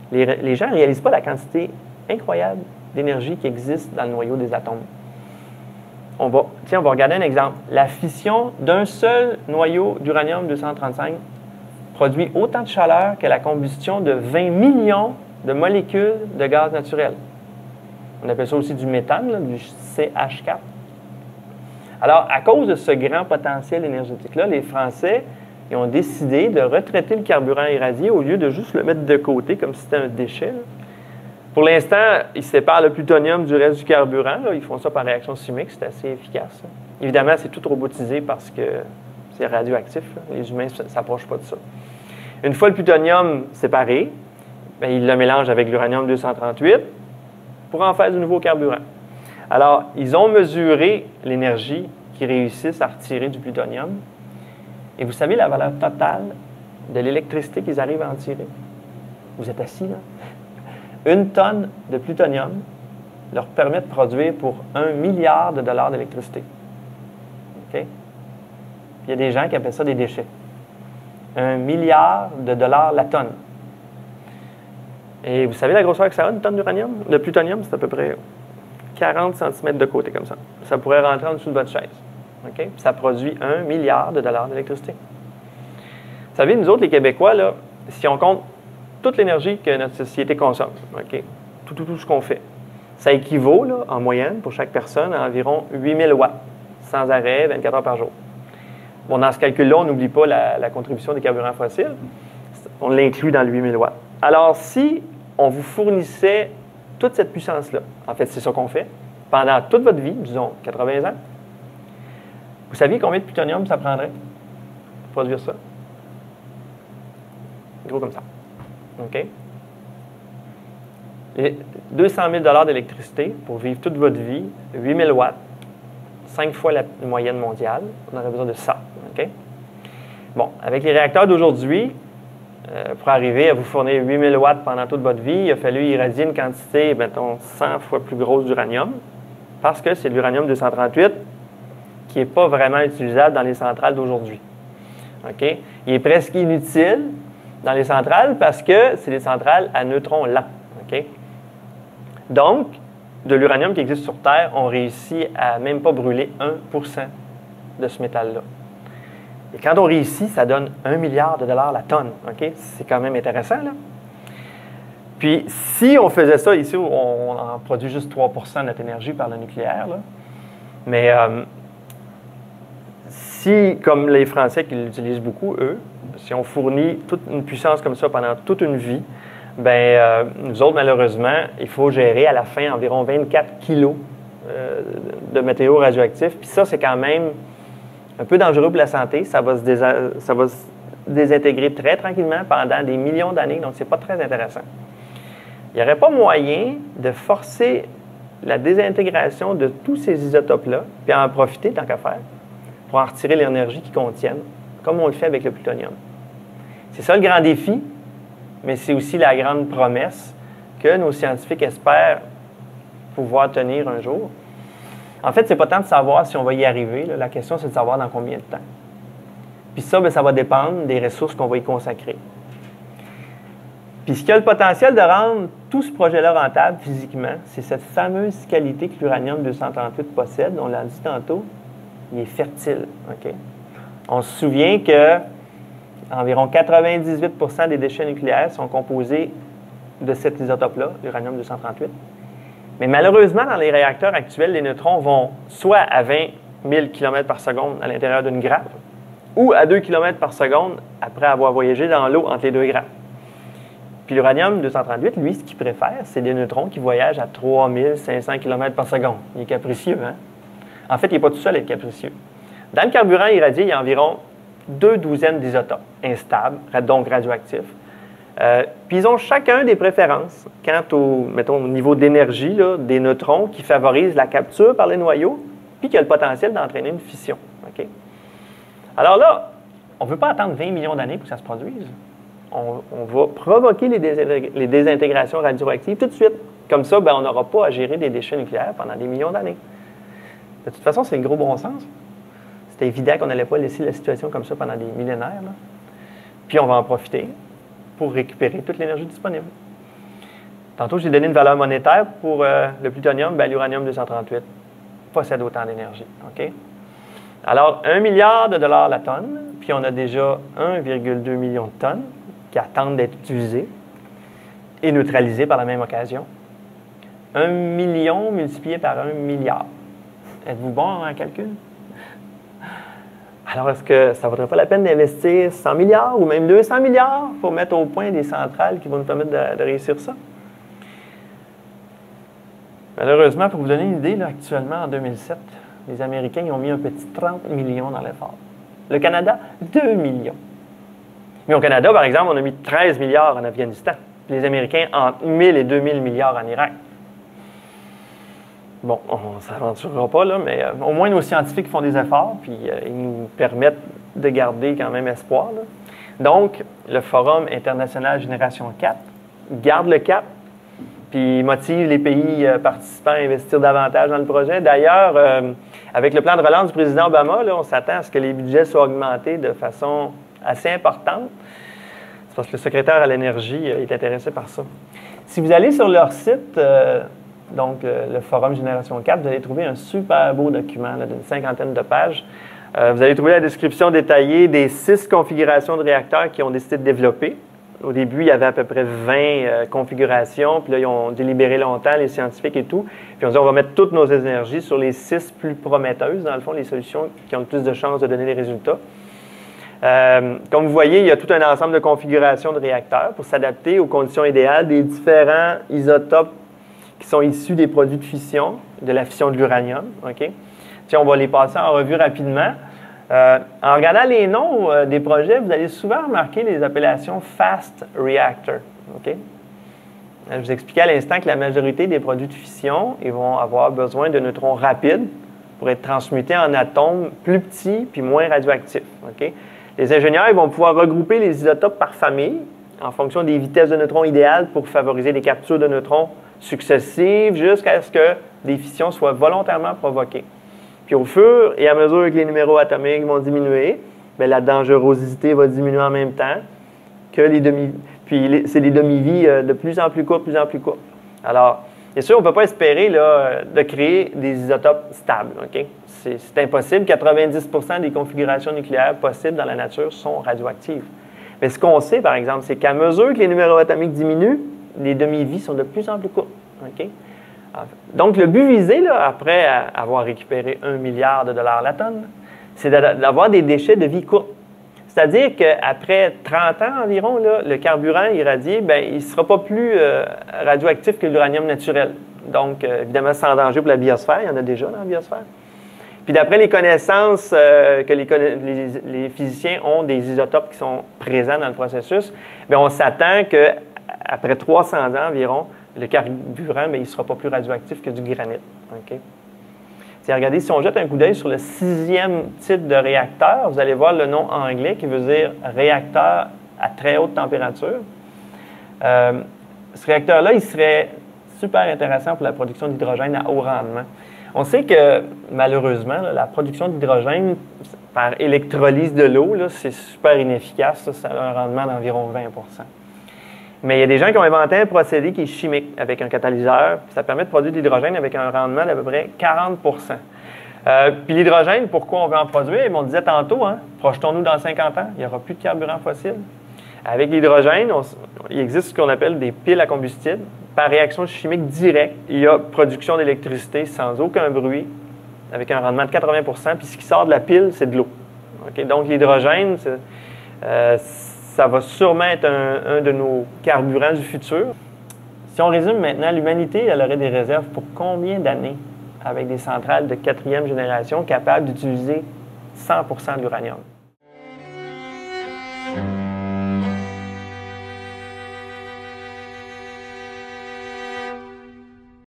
Les gens ne réalisent pas la quantité incroyable d'énergie qui existe dans le noyau des atomes. On va regarder un exemple. La fission d'un seul noyau d'uranium-235 produit autant de chaleur que la combustion de 20 millions de molécules de gaz naturel. On appelle ça aussi du méthane, là, du CH4. Alors, à cause de ce grand potentiel énergétique-là, les Français ils ont décidé de retraiter le carburant irradié au lieu de juste le mettre de côté comme si c'était un déchet. Là. Pour l'instant, ils séparent le plutonium du reste du carburant. Là. Ils font ça par réaction chimique, c'est assez efficace. Là. Évidemment, c'est tout robotisé parce que c'est radioactif. Là. Les humains ne s'approchent pas de ça. Une fois le plutonium séparé, bien, ils le mélangent avec l'uranium-238 pour en faire du nouveau carburant. Alors, ils ont mesuré l'énergie qu'ils réussissent à retirer du plutonium. Et vous savez la valeur totale de l'électricité qu'ils arrivent à en tirer? Vous êtes assis, là? 1 tonne de plutonium leur permet de produire pour 1 milliard de dollars d'électricité. OK? Il y a des gens qui appellent ça des déchets. 1 milliard de dollars la tonne. Et vous savez la grosseur que ça a, une tonne d'uranium? De plutonium, c'est à peu près 40 cm de côté, comme ça. Ça pourrait rentrer en dessous de votre chaise. Okay? Ça produit 1 milliard de dollars d'électricité. Vous savez, nous autres, les Québécois, là, si on compte toute l'énergie que notre société consomme, okay? tout ce qu'on fait, ça équivaut, là, en moyenne, pour chaque personne, à environ 8000 watts, sans arrêt, 24 heures par jour. Bon, dans ce calcul-là, on n'oublie pas la contribution des carburants fossiles. On l'inclut dans le 8000 watts. Alors, si on vous fournissait toute cette puissance-là, en fait, c'est ça qu'on fait, pendant toute votre vie, disons 80 ans, vous saviez combien de plutonium ça prendrait pour produire ça? Gros comme ça. OK? Et 200 000 d'électricité pour vivre toute votre vie, 8000 watts, 5 fois la moyenne mondiale. On aurait besoin de ça. OK? Bon, avec les réacteurs d'aujourd'hui, pour arriver à vous fournir 8000 watts pendant toute votre vie, il a fallu irradier une quantité, mettons, 100 fois plus grosse d'uranium, parce que c'est l'uranium-238 qui n'est pas vraiment utilisable dans les centrales d'aujourd'hui. OK? Il est presque inutile dans les centrales parce que c'est des centrales à neutrons lents. OK? Donc, de l'uranium qui existe sur Terre, on réussit à même pas brûler 1% de ce métal-là. Et quand on réussit, ça donne 1 milliard de dollars la tonne. OK? C'est quand même intéressant, là. Puis, si on faisait ça ici, on en produit juste 3% de notre énergie par le nucléaire, là. Mais si, comme les Français qui l'utilisent beaucoup, eux, si on fournit toute une puissance comme ça pendant toute une vie, bien, nous autres, malheureusement, il faut gérer à la fin environ 24 kilos de matériaux radioactifs. Puis ça, c'est quand même un peu dangereux pour la santé. Ça va se désintégrer très tranquillement pendant des millions d'années, donc c'est pas très intéressant. Il n'y aurait pas moyen de forcer la désintégration de tous ces isotopes-là, puis en profiter tant qu'à faire, pour en retirer l'énergie qu'ils contiennent, comme on le fait avec le plutonium. C'est ça le grand défi, mais c'est aussi la grande promesse que nos scientifiques espèrent pouvoir tenir un jour. En fait, ce n'est pas tant de savoir si on va y arriver. Là. La question, c'est de savoir dans combien de temps. Puis ça, bien, ça va dépendre des ressources qu'on va y consacrer. Puis ce qui a le potentiel de rendre tout ce projet-là rentable physiquement, c'est cette fameuse qualité que l'uranium-238 possède. On l'a dit tantôt, il est fertile. Okay? On se souvient que environ 98% des déchets nucléaires sont composés de cet isotope-là, l'uranium-238. Mais malheureusement, dans les réacteurs actuels, les neutrons vont soit à 20 000 km par seconde à l'intérieur d'une grappe, ou à 2 km par seconde après avoir voyagé dans l'eau entre les deux grappes. Puis l'uranium-238, lui, ce qu'il préfère, c'est des neutrons qui voyagent à 3500 km par seconde. Il est capricieux, hein? En fait, il n'est pas tout seul à être capricieux. Dans le carburant irradié, il y a environ 2 douzaines d'isotopes instables, donc radioactifs. Puis ils ont chacun des préférences quant au, mettons, au niveau d'énergie là, des neutrons qui favorisent la capture par les noyaux, puis qui a le potentiel d'entraîner une fission. Okay? Alors là, on ne veut pas attendre 20 millions d'années pour que ça se produise. on va provoquer les désintégrations radioactives tout de suite. Comme ça, ben, on n'aura pas à gérer des déchets nucléaires pendant des millions d'années. De toute façon, c'est le gros bon sens. C'était évident qu'on n'allait pas laisser la situation comme ça pendant des millénaires. Là. Puis on va en profiter pour récupérer toute l'énergie disponible. Tantôt, j'ai donné une valeur monétaire pour le plutonium. Ben, l'uranium-238 possède autant d'énergie. OK? Alors, 1 milliard de dollars la tonne, puis on a déjà 1,2 million de tonnes qui attendent d'être utilisées et neutralisées par la même occasion. 1 million multiplié par 1 milliard. Êtes-vous bon en calcul? Alors, est-ce que ça ne vaudrait pas la peine d'investir 100 milliards ou même 200 milliards pour mettre au point des centrales qui vont nous permettre de réussir ça? Malheureusement, pour vous donner une idée, là, actuellement, en 2007, les Américains ils ont mis un petit 30 millions dans l'effort. Le Canada, 2 millions. Mais au Canada, par exemple, on a mis 13 milliards en Afghanistan. Les Américains, entre 1000 et 2000 milliards en Irak. Bon, on ne s'aventurera pas, là, mais au moins nos scientifiques font des efforts, puis ils nous permettent de garder quand même espoir. Là. Donc, le Forum international Génération 4 garde le cap, puis motive les pays participants à investir davantage dans le projet. D'ailleurs, avec le plan de relance du président Obama, là, on s'attend à ce que les budgets soient augmentés de façon assez importante. C'est parce que le secrétaire à l'énergie est intéressé par ça. Si vous allez sur leur site, donc le Forum Génération 4, vous allez trouver un super beau document d'une 50aine de pages. Vous allez trouver la description détaillée des 6 configurations de réacteurs qu'ils ont décidé de développer. Au début, il y avait à peu près 20 configurations, puis là, ils ont délibéré longtemps, les scientifiques et tout. Puis on dit, on va mettre toutes nos énergies sur les 6 plus prometteuses, dans le fond, les solutions qui ont le plus de chances de donner des résultats. Comme vous voyez, il y a tout un ensemble de configurations de réacteurs pour s'adapter aux conditions idéales des différents isotopes qui sont issus des produits de fission, de la fission de l'uranium. Okay? Tiens, on va les passer en revue rapidement. En regardant les noms des projets, vous allez souvent remarquer les appellations Fast Reactor. Okay? Je vous expliquais à l'instant que la majorité des produits de fission ils vont avoir besoin de neutrons rapides pour être transmutés en atomes plus petits puis moins radioactifs. Okay? Les ingénieurs ils vont pouvoir regrouper les isotopes par famille en fonction des vitesses de neutrons idéales pour favoriser les captures de neutrons successives jusqu'à ce que des fissions soient volontairement provoquées. Puis au fur et à mesure que les numéros atomiques vont diminuer, bien, la dangerosité va diminuer en même temps que les Puis c'est des demi-vies de plus en plus courtes, Alors, bien sûr, on ne peut pas espérer là, de créer des isotopes stables. Okay? C'est impossible. 90% des configurations nucléaires possibles dans la nature sont radioactives. Mais ce qu'on sait, par exemple, c'est qu'à mesure que les numéros atomiques diminuent, les demi-vies sont de plus en plus courtes. Okay? Donc, le but visé, là, après avoir récupéré 1 milliard de dollars la tonne, c'est d'avoir des déchets de vie courte. C'est-à-dire qu'après 30 ans environ, là, le carburant irradié, bien, il ne sera pas plus radioactif que l'uranium naturel. Donc, évidemment, sans danger pour la biosphère. Il y en a déjà dans la biosphère. Puis d'après les connaissances que les physiciens ont des isotopes qui sont présents dans le processus, bien, on s'attend qu'après 300 ans environ, le carburant, mais il ne sera pas plus radioactif que du granit. Okay? Regardez, si on jette un coup d'œil sur le 6e type de réacteur, vous allez voir le nom anglais qui veut dire réacteur à très haute température. Ce réacteur-là, il serait super intéressant pour la production d'hydrogène à haut rendement. On sait que, malheureusement, là, la production d'hydrogène par électrolyse de l'eau, c'est super inefficace. Ça a un rendement d'environ 20 %. Mais il y a des gens qui ont inventé un procédé qui est chimique avec un catalyseur. Ça permet de produire de l'hydrogène avec un rendement d'à peu près 40 %. Puis l'hydrogène, pourquoi on veut en produire? On disait tantôt, projetons-nous dans 50 ans, il n'y aura plus de carburant fossile. Avec l'hydrogène, il existe ce qu'on appelle des piles à combustible. Par réaction chimique directe, il y a production d'électricité sans aucun bruit, avec un rendement de 80 %. Puis ce qui sort de la pile, c'est de l'eau. Okay? Donc l'hydrogène, ça va sûrement être un de nos carburants du futur. Si on résume maintenant, l'humanité, elle aurait des réserves pour combien d'années avec des centrales de 4e génération capables d'utiliser 100 % de l'uranium?